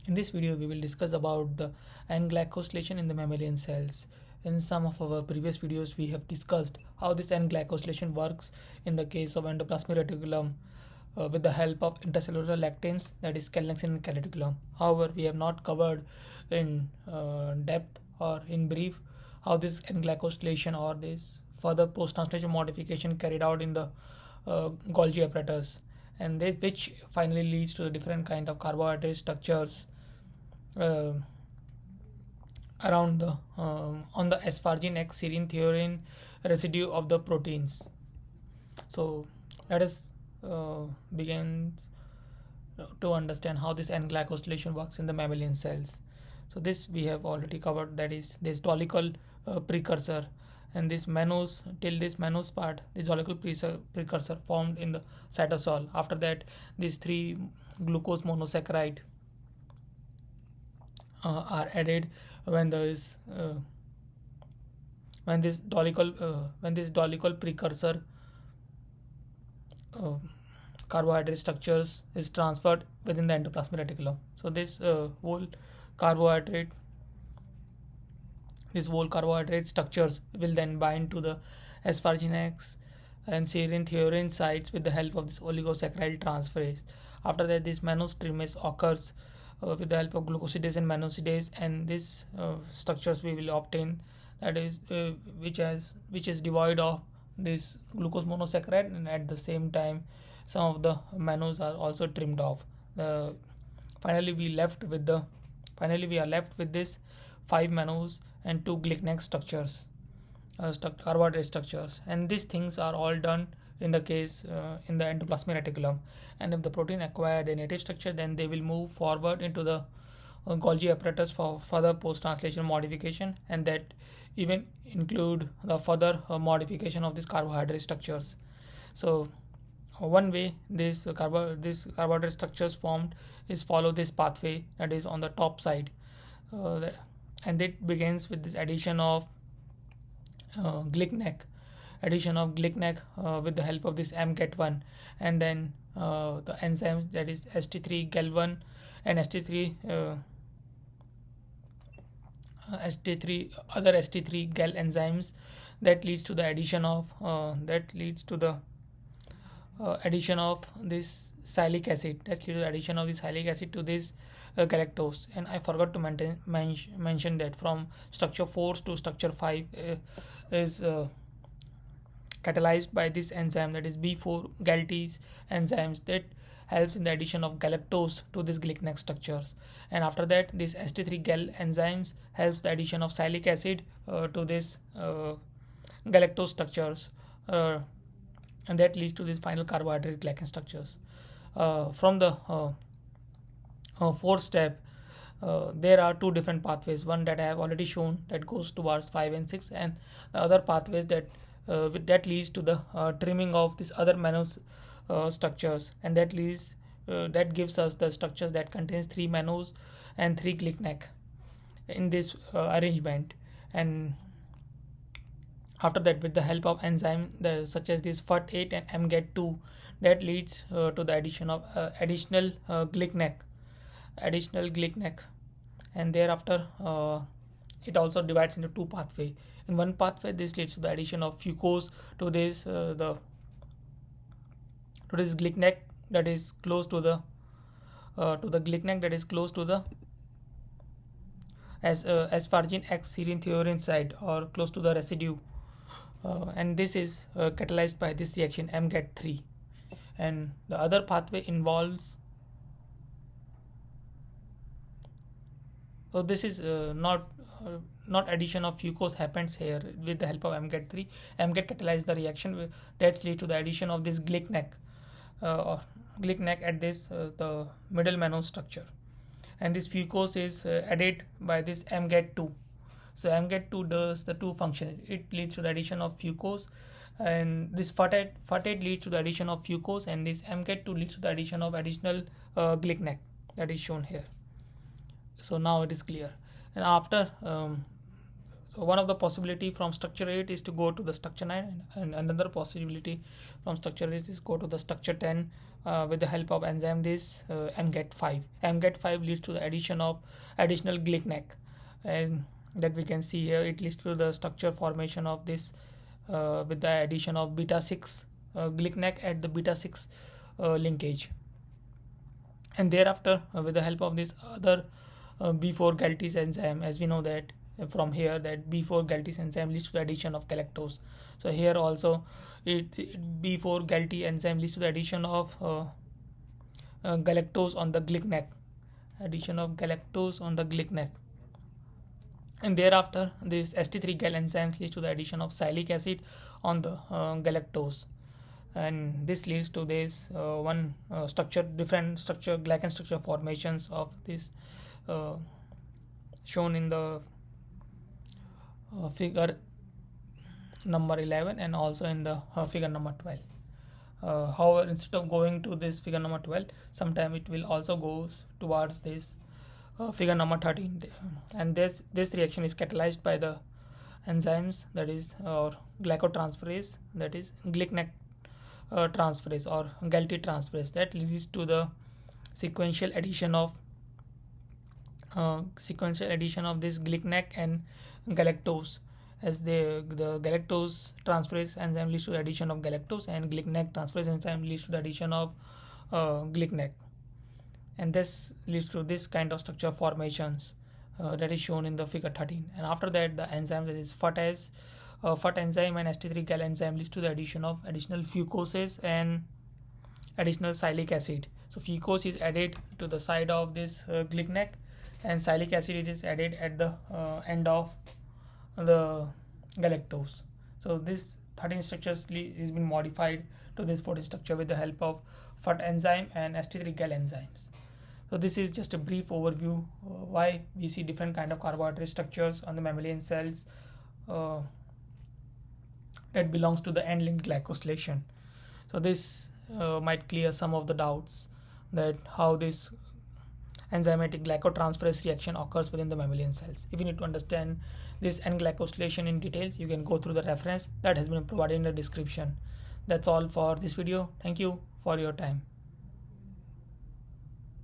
In this video, we will discuss about the N-glycosylation in the mammalian cells. In some of our previous videos, we have discussed how this N-glycosylation works in the case of endoplasmic reticulum with the help of intracellular lectins, that is calnexin and calreticulum. However, we have not covered in depth or in brief how this N-glycosylation or this further post-translation modification carried out in the Golgi apparatus, and which finally leads to the different kind of carbohydrate structures uh, around the on the asparagine X serine theorin residue of the proteins. So let us begin to understand how this N-glycosylation works in the mammalian cells. So this we have already covered, that is this dolichol precursor, and this mannose, till this mannose part, the dolichol precursor formed in the cytosol. After that, these three glucose monosaccharide are added when there is when this dolichol precursor carbohydrate structures is transferred within the endoplasmic reticulum. So this whole carbohydrate structures will then bind to the asparagine X and serine theorin sites with the help of this oligosaccharide transferase. After that, this mannose trimase occurs with the help of glucosidase and mannosidase, and these structures we will obtain, that is which is devoid of this glucose monosaccharide, and at the same time some of the mannose are also trimmed off. Finally we are left with this 5 mannose and 2 glycan structures, carbohydrate structures, and these things are all done in the case in the endoplasmic reticulum. And if the protein acquired a native structure, then they will move forward into the Golgi apparatus for further post-translation modification, and that even include the further modification of these carbohydrate structures. So one way this carbohydrate structures formed is follow this pathway, that is on the top side, and it begins with this addition of glycan with the help of this MGAT1, and then the enzymes, that is ST3-GAL1 and ST3-GAL enzymes, that leads to the addition of addition of this sialic acid, to this galactose. And I forgot to mention that from structure 4 to structure 5 is catalyzed by this enzyme, that is B4 galtase enzymes, that helps in the addition of galactose to these glycan structures. And after that, this ST3-GAL enzymes helps the addition of sialic acid to this galactose structures, and that leads to this final carbohydrate glycan structures. From the fourth step, there are two different pathways, one that I have already shown that goes towards 5 and 6, and the other pathways that leads to the trimming of these other mannose structures, and that gives us the structures that contains 3 mannose and 3 glycan in this arrangement. And after that, with the help of enzyme such as this FUT8 and MGAT2, that leads to the addition of additional glycan, and thereafter it also divides into two pathway. In one pathway, this leads to the addition of fucose to this glycan that is close to the asparagine X serine theorin site, or close to the residue, and this is catalyzed by this reaction MGAT3. And the other pathway involves, so this is not addition of fucose happens here with the help of MGAT3. MGAT catalyzes the reaction that leads to the addition of this glycan at this the middle mannose structure, and this fucose is added by this MGAT2. So MGAT2 does the two functions. It leads to the addition of fucose, and this FUT8 leads to the addition of fucose, and this MGAT2 leads to the addition of additional glycan, that is shown here. So now it is clear. And after so one of the possibility from structure 8 is to go to the structure 9, and another possibility from structure 8 is go to the structure 10 with the help of enzyme this MGET5. MGET5 leads to the addition of additional glycneck, and that we can see here. It leads to the structure formation of this with the addition of beta 6 glycneck at the beta 6 linkage, and thereafter with the help of this other B4 galactase enzyme, as we know that from here that B4 galactase enzyme leads to the addition of galactose. So here also B4 galactase enzyme leads to the addition of galactose on the glycneck, and thereafter this ST3-gal enzyme leads to the addition of sialic acid on the galactose, and this leads to this different structure, Glycan structure formations of this shown in the figure number 11 and also in the figure number 12. However, instead of going to this figure number 12, sometime it will also goes towards this figure number 13, and this reaction is catalyzed by the enzymes, that is glycotransferase, that is glycneck transferase or galactase transferase, that leads to the sequential addition of this glycneck and galactose, as the galactose transferase enzyme leads to the addition of galactose, and glycneck transferase enzyme leads to the addition of glycneck, and this leads to this kind of structure formations that is shown in the figure 13. And after that, the enzyme, that is FUT enzyme and ST3-gal enzyme, leads to the addition of additional fucoses and additional sialic acid. So fucose is added to the side of this glycneck, and sialic acid is added at the end of the galactose. So this 13 structures is been modified to this 14 structure with the help of FUT enzyme and ST3-gal enzymes. So this is just a brief overview why we see different kind of carbohydrate structures on the mammalian cells that belongs to the end-linked glycosylation. So this might clear some of the doubts that how this enzymatic glycotransferase reaction occurs within the mammalian cells. If you need to understand this N-glycosylation in details, you can go through the reference that has been provided in the description. That's all for this video. Thank you for your time.